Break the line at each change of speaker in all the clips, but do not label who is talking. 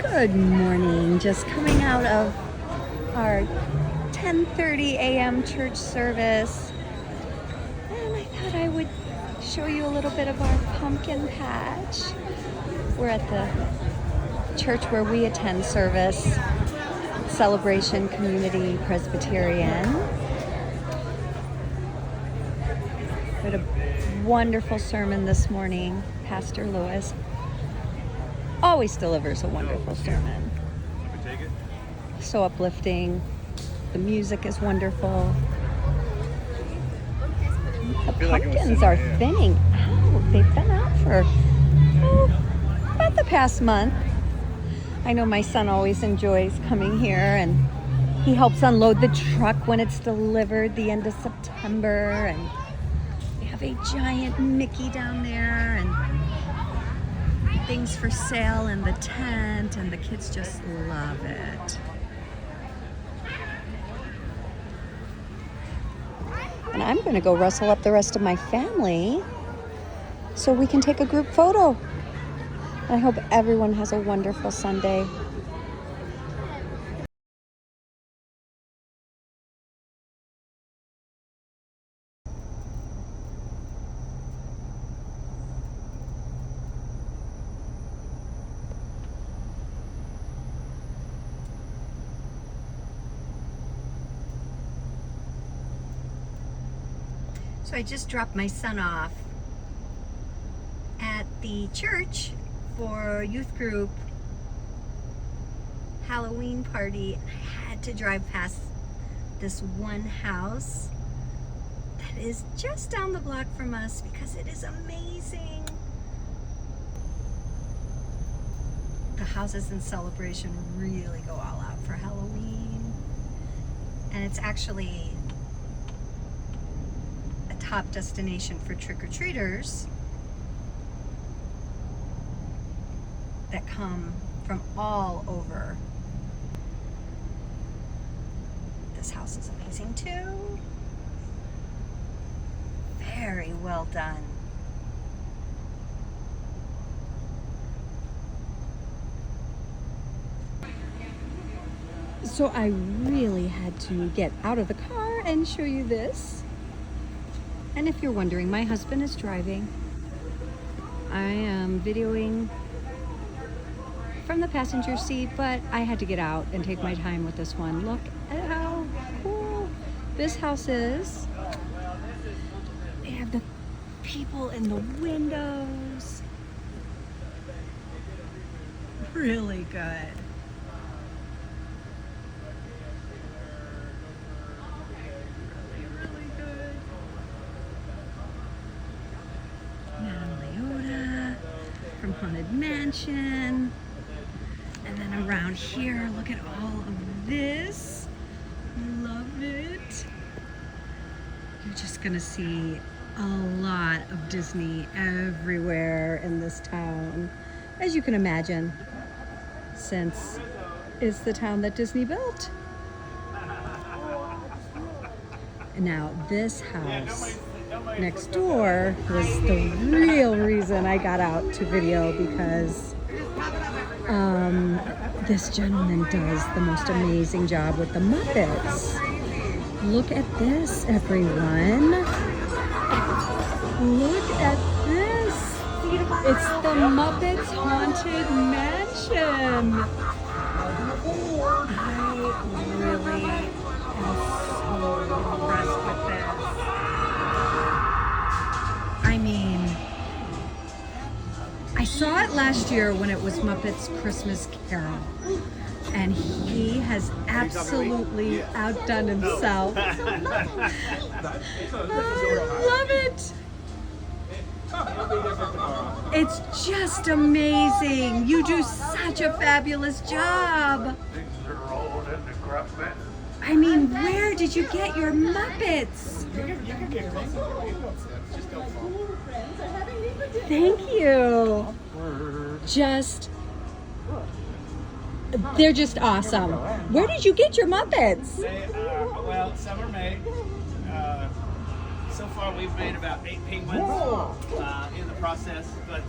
Good morning. Just coming out of our 10:30 a.m. church service. And I thought I would show you a little bit of our pumpkin patch. We're at the church where we attend service, Celebration Community Presbyterian. We had a wonderful sermon this morning. Pastor Lewis always delivers a wonderful sermon. So uplifting. The music is wonderful. The pumpkins are thinning out. They've been out for about the past month. I know my son always enjoys coming here, and he helps unload the truck when it's delivered the end of September. And we have a giant Mickey down there and things for sale in the tent, and the kids just love it. And I'm going to go rustle up the rest of my family so we can take a group photo. I hope everyone has a wonderful Sunday. So I just dropped my son off at the church for youth group Halloween party. I had to drive past this one house that is just down the block from us because it is amazing. The houses in Celebration really go all out for Halloween, and it's actually top destination for trick-or-treaters that come from all over. This house is amazing too. Very well done. So I really had to get out of the car and show you this. And if you're wondering, my husband is driving. I am videoing from the passenger seat, but I had to get out and take my time with this one. Look at how cool this house is. They have the people in the windows. Really good. From Haunted Mansion. And then around here, look at all of this. Love it. You're just gonna see a lot of Disney everywhere in this town, as you can imagine, since it's the town that Disney built. And now this house next door was the real reason I got out to video, because this gentleman does the most amazing job with the Muppets. Look at this, everyone. Look at this. It's the Muppets Haunted Mansion. I really am so impressed with this. I mean, I saw it last year when it was Muppets Christmas Carol, and he has absolutely outdone himself. I love it. It's just amazing. You do such a fabulous job. I mean, where did you get your Muppets? Thank you. They're just awesome. Where did you get your Muppets?
Well, some are made. So far, we've made about 8 penguins in the process, but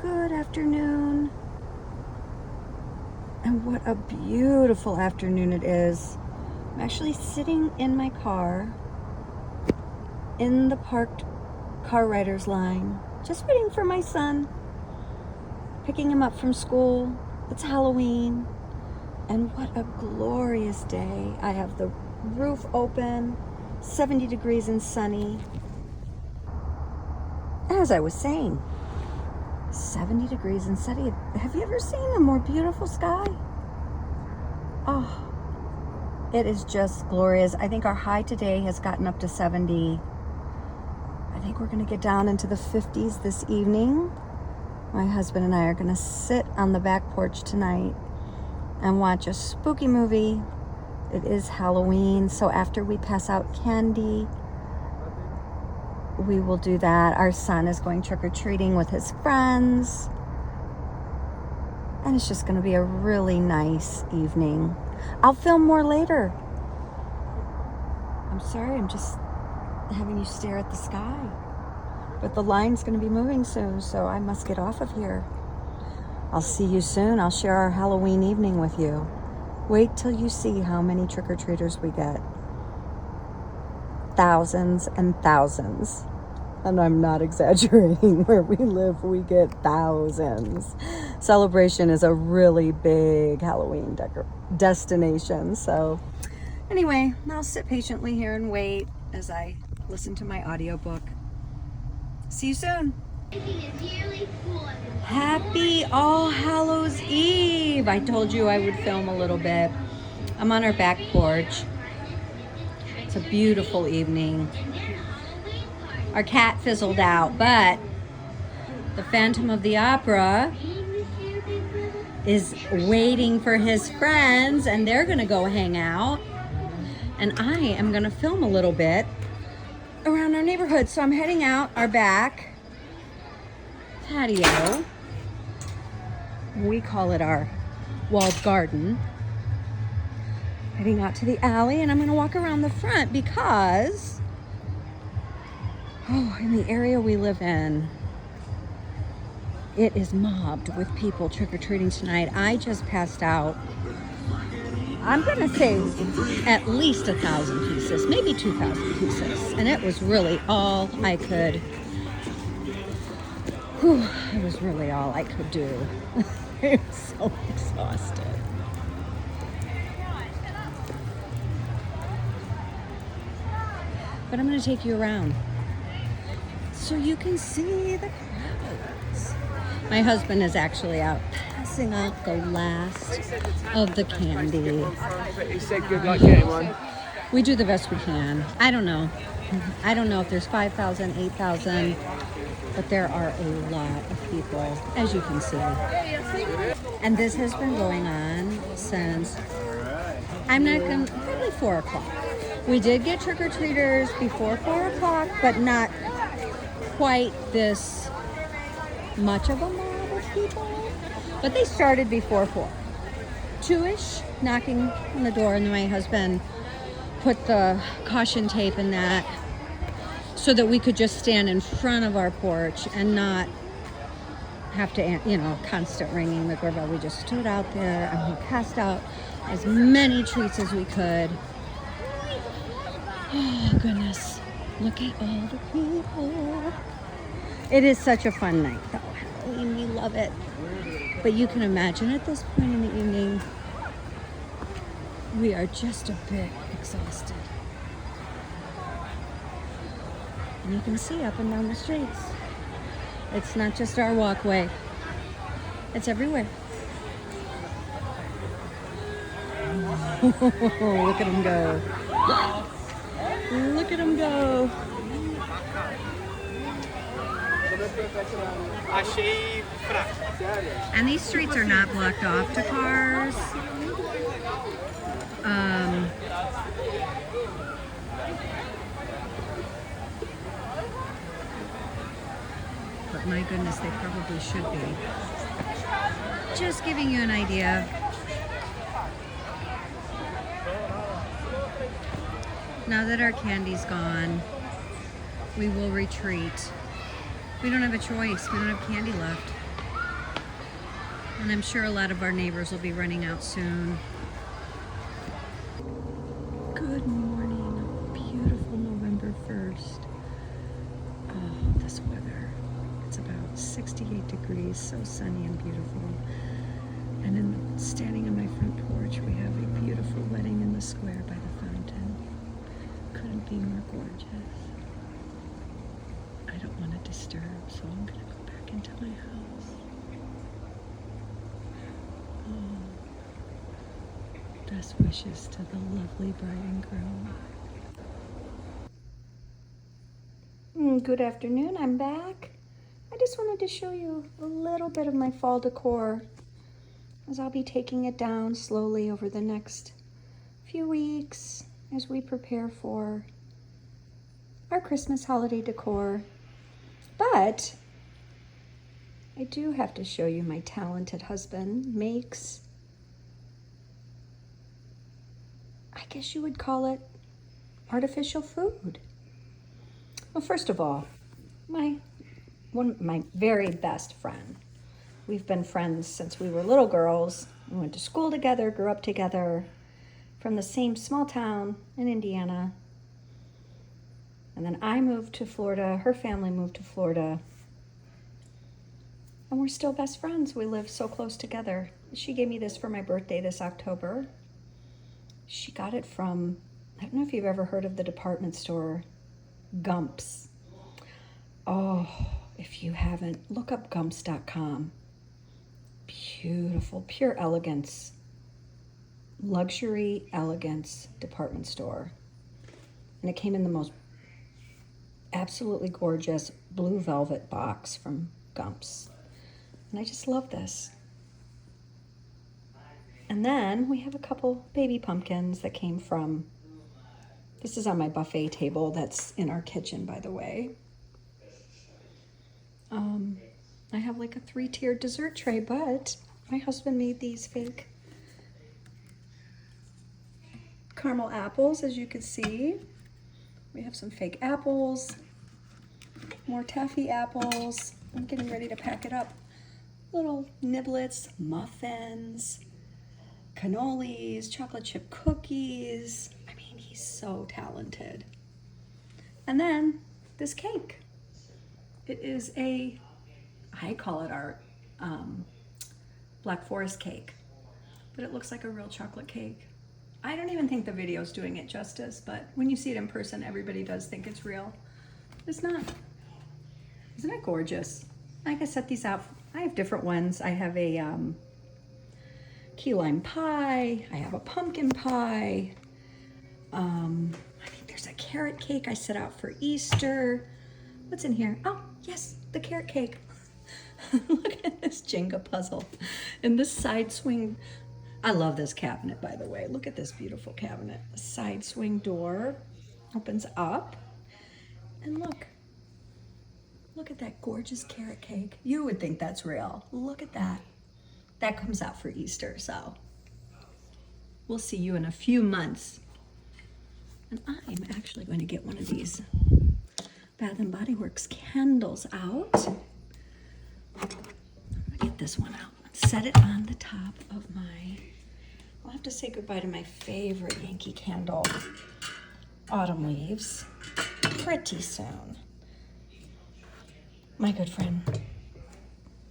Good afternoon. And what a beautiful afternoon it is. I'm actually sitting in my car in the parked car riders line, just waiting for my son, picking him up from school. It's Halloween, and what a glorious day. I have the roof open, 70 degrees and sunny. As I was saying, 70 degrees and sunny. Have you ever seen a more beautiful sky? Oh, it is just glorious. I think our high today has gotten up to 70. I think we're going to get down into the 50s this evening. My husband and I are going to sit on the back porch tonight and watch a spooky movie. It is Halloween, so after we pass out candy, we will do that. Our son is going trick-or-treating with his friends, and it's just going to be a really nice evening. I'll film more later. I'm sorry, I'm just having you stare at the sky. But the line's going to be moving soon, so I must get off of here. I'll see you soon. I'll share our Halloween evening with you. Wait till you see how many trick-or-treaters we get. Thousands and thousands. And I'm not exaggerating. Where we live, we get thousands. Celebration is a really big Halloween destination. So anyway, I'll sit patiently here and wait as I listen to my audiobook. See you soon. Happy All Hallows Eve. I told you I would film a little bit. I'm on our back porch. It's a beautiful evening. Our cat fizzled out, but the Phantom of the Opera is waiting for his friends, and they're gonna go hang out. And I am gonna film a little bit around our neighborhood. So I'm heading out our back patio. We call it our walled garden. Heading out to the alley, and I'm gonna walk around the front because, in the area we live in, it is mobbed with people trick-or-treating tonight. I just passed out, I'm gonna say at least 1,000 pieces, maybe 2,000 pieces. And it was really all I could, it was really all I could do. I'm so exhausted. But I'm gonna take you around so you can see the crowds. My husband is actually out passing out the last of the candy.
He said good luck, anyone.
We do the best we can. I don't know. I don't know if there's 5,000, 8,000, but there are a lot of people, as you can see. And this has been going on since, I'm not gonna, probably 4 o'clock. We did get trick-or-treaters before 4 o'clock, but not quite this much of a mob of people. But they started before 4. 2-ish, knocking on the door, and then my husband put the caution tape in that so that we could just stand in front of our porch and not have to, constant ringing the doorbell. We just stood out there and we passed out as many treats as we could. Oh, goodness. Look at all the people. It is such a fun night, though. Halloween, we love it. But you can imagine at this point in the evening, we are just a bit exhausted. And you can see up and down the streets. It's not just our walkway. It's everywhere. Look at them go. Look at them go. And these streets are not blocked off to cars. But my goodness, they probably should be. Just giving you an idea. Now that our candy's gone, we will retreat. We don't have a choice. We don't have candy left. And I'm sure a lot of our neighbors will be running out soon. Good morning. Beautiful November 1st. Oh, this weather. It's about 68 degrees, so sunny and beautiful. And standing on my front porch, we have a beautiful wedding in the square by the fountain. Couldn't be more gorgeous. I don't want to disturb, so I'm going to go back into my house. Oh, best wishes to the lovely bride and groom. Good afternoon, I'm back. I just wanted to show you a little bit of my fall decor, as I'll be taking it down slowly over the next few weeks as we prepare for our Christmas holiday decor. But I do have to show you my talented husband makes, I guess you would call it, artificial food. Well, first of all, my very best friend. We've been friends since we were little girls. We went to school together, grew up together, from the same small town in Indiana. And then I moved to Florida, her family moved to Florida. And we're still best friends. We live so close together. She gave me this for my birthday this October. She got it from, I don't know if you've ever heard of the department store, Gumps. Oh, if you haven't, look up gumps.com. Beautiful, pure elegance, luxury elegance department store. And it came in the most absolutely gorgeous blue velvet box from Gumps. And I just love this. And then we have a couple baby pumpkins that came from, this is on my buffet table that's in our kitchen, by the way. I have like a 3-tiered dessert tray, but my husband made these fake caramel apples, as you can see. We have some fake apples, more taffy apples. I'm getting ready to pack it up. Little niblets, muffins, cannolis, chocolate chip cookies. I mean, he's so talented. And then this cake. It is I call it our Black Forest cake, but it looks like a real chocolate cake. I don't even think the video's doing it justice, but when you see it in person, everybody does think it's real. It's not. Isn't it gorgeous? I can set these out. I have different ones. I have a key lime pie. I have a pumpkin pie. I think there's a carrot cake I set out for Easter. What's in here? Oh, yes, the carrot cake. Look at this Jenga puzzle and this side swing. I love this cabinet, by the way. Look at this beautiful cabinet. The side swing door opens up, and look at that gorgeous carrot cake. You would think that's real. Look at that. That comes out for Easter, so we'll see you in a few months. And I'm actually going to get one of these Bath & Body Works candles out. I'm gonna get this one out and set it on the top of my, I'll have to say goodbye to my favorite Yankee candle, Autumn Leaves, pretty soon. My good friend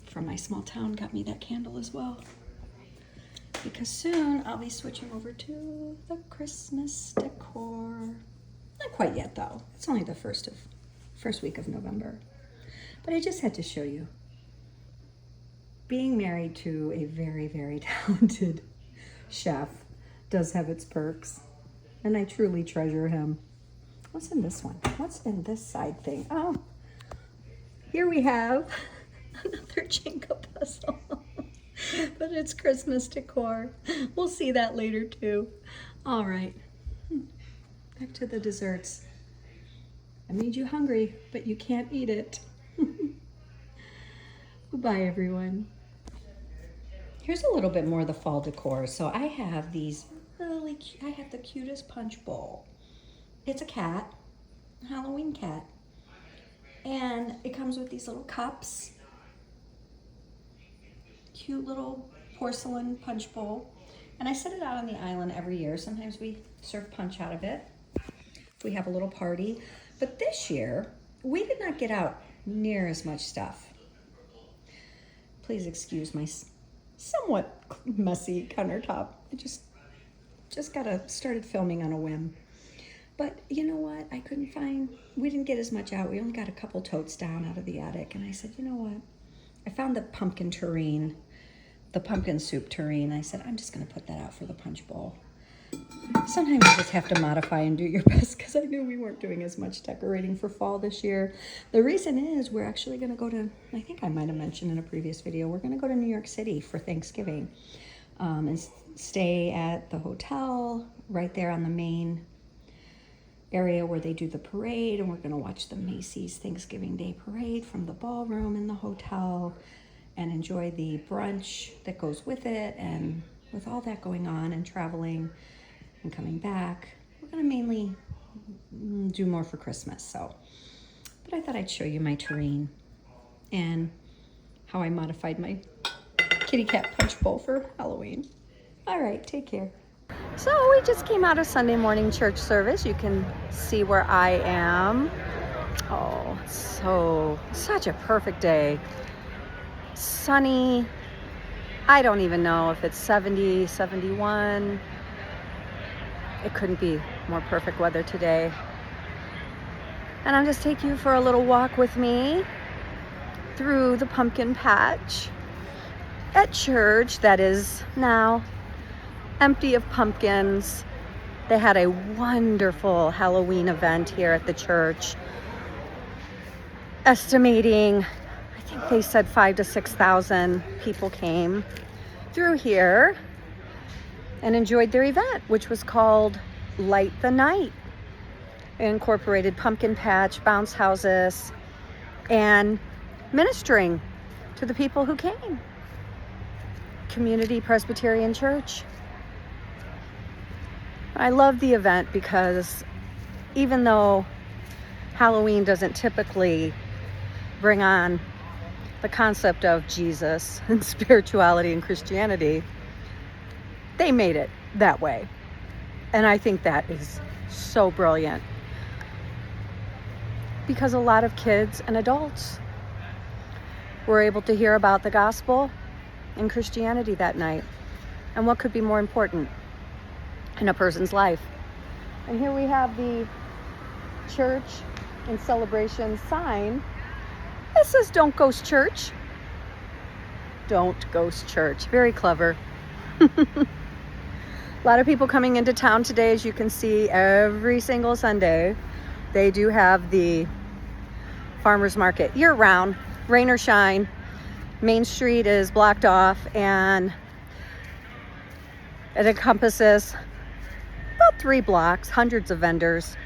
from my small town got me that candle as well, because soon I'll be switching over to the Christmas decor. Not quite yet though. It's only the first week of November. But I just had to show you. Being married to a very, very talented chef does have its perks, and I truly treasure him. What's in this one? What's in this side thing? Oh, here we have another Jenga puzzle, but it's Christmas decor. We'll see that later too. All right, back to the desserts. I made you hungry, but you can't eat it. Goodbye, everyone. Here's a little bit more of the fall decor. So I have these really cute, I have the cutest punch bowl. It's a cat, a Halloween cat. And it comes with these little cups. Cute little porcelain punch bowl. And I set it out on the island every year. Sometimes we serve punch out of it if we have a little party. But this year, we did not get out near as much stuff. Please excuse my somewhat messy countertop. I just started filming on a whim. But you know what? We didn't get as much out. We only got a couple totes down out of the attic. And I said, you know what? I found the pumpkin terrine, the pumpkin soup terrine. I said, I'm just going to put that out for the punch bowl. Sometimes you just have to modify and do your best, because I knew we weren't doing as much decorating for fall this year. The reason is we're actually going to go to, I think I might have mentioned in a previous video, we're going to go to New York City for Thanksgiving and stay at the hotel right there on the main area where they do the parade, and we're going to watch the Macy's Thanksgiving Day Parade from the ballroom in the hotel and enjoy the brunch that goes with it. And with all that going on and traveling and coming back, we're going to mainly do more for Christmas. But I thought I'd show you my terrine and how I modified my kitty cat punch bowl for Halloween. All right, take care. So we just came out of Sunday morning church service. You can see where I am. Oh, such a perfect day. Sunny. I don't even know if it's 70, 71. It couldn't be more perfect weather today. And I'm just taking you for a little walk with me through the pumpkin patch at church that is now empty of pumpkins. They had a wonderful Halloween event here at the church. Estimating, I think they said 5,000 to 6,000 people came through here and enjoyed their event, which was called Light the Night. It incorporated pumpkin patch, bounce houses, and ministering to the people who came. Community Presbyterian Church. I love the event because even though Halloween doesn't typically bring on the concept of Jesus and spirituality and Christianity, they made it that way. And I think that is so brilliant, because a lot of kids and adults were able to hear about the gospel and Christianity that night. And what could be more important in a person's life? And here we have the church in celebration sign. It says, "Don't ghost church." Don't ghost church. Very clever. A lot of people coming into town today, as you can see, every single Sunday. They do have the farmers market year round, rain or shine. Main Street is blocked off, and it encompasses about 3 blocks, hundreds of vendors,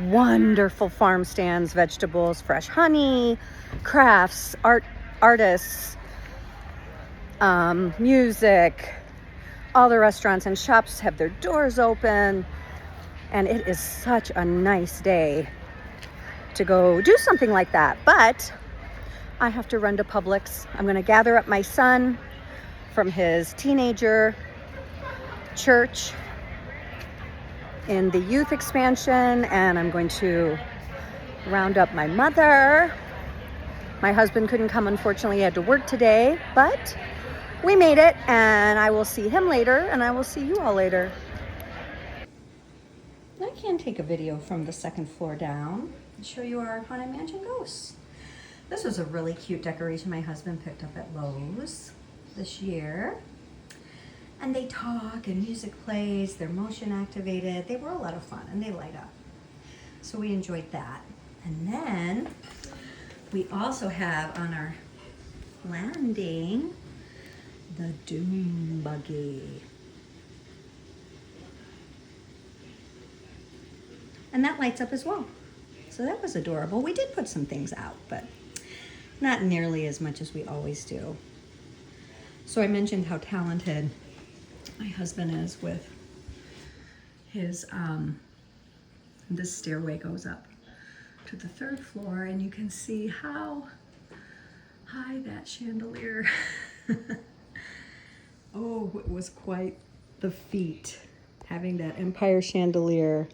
wonderful farm stands, vegetables, fresh honey, crafts, artists, music. All the restaurants and shops have their doors open, and it is such a nice day to go do something like that. But I have to run to Publix. I'm going to gather up my son from his teenager church in the youth expansion, and I'm going to round up my mother. My husband couldn't come, unfortunately. He had to work today, but we made it, and I will see him later, and I will see you all later. I can take a video from the second floor down and show you our Haunted Mansion ghosts. This was a really cute decoration my husband picked up at Lowe's this year. And they talk and music plays, they're motion activated. They were a lot of fun and they light up. So we enjoyed that. And then we also have on our landing the Doom Buggy. And that lights up as well. So that was adorable. We did put some things out, but not nearly as much as we always do. So I mentioned how talented my husband is with his, this stairway goes up to the third floor, and you can see how high that chandelier. Oh, it was quite the feat having that Empire chandelier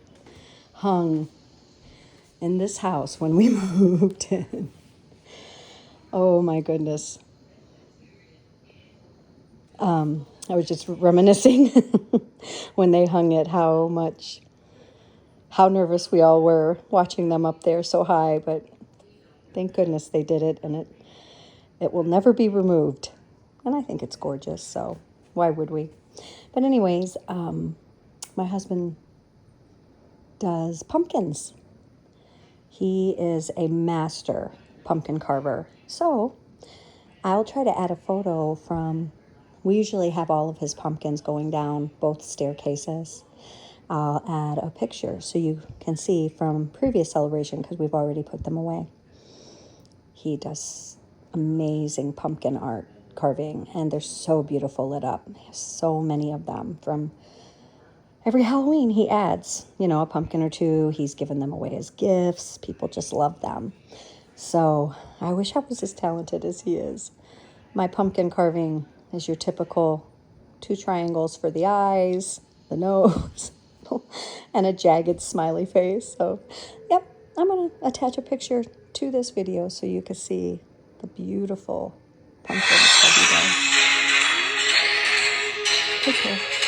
hung in this house when we moved in. Oh my goodness. I was just reminiscing when they hung it, how nervous we all were watching them up there so high, but thank goodness they did it, and it will never be removed. And I think it's gorgeous, so why would we? But anyways, my husband does pumpkins. He is a master pumpkin carver. So I'll try to add a photo from, we usually have all of his pumpkins going down both staircases. I'll add a picture so you can see from previous celebration, because we've already put them away. He does amazing pumpkin art carving, and they're so beautiful lit up. He has so many of them. From every Halloween he adds, a pumpkin or two. He's given them away as gifts. People just love them. So I wish I was as talented as he is. My pumpkin carving is your typical 2 triangles for the eyes, the nose, and a jagged smiley face. So, yep, I'm going to attach a picture to this video so you can see the beautiful pumpkins that he does. Take care.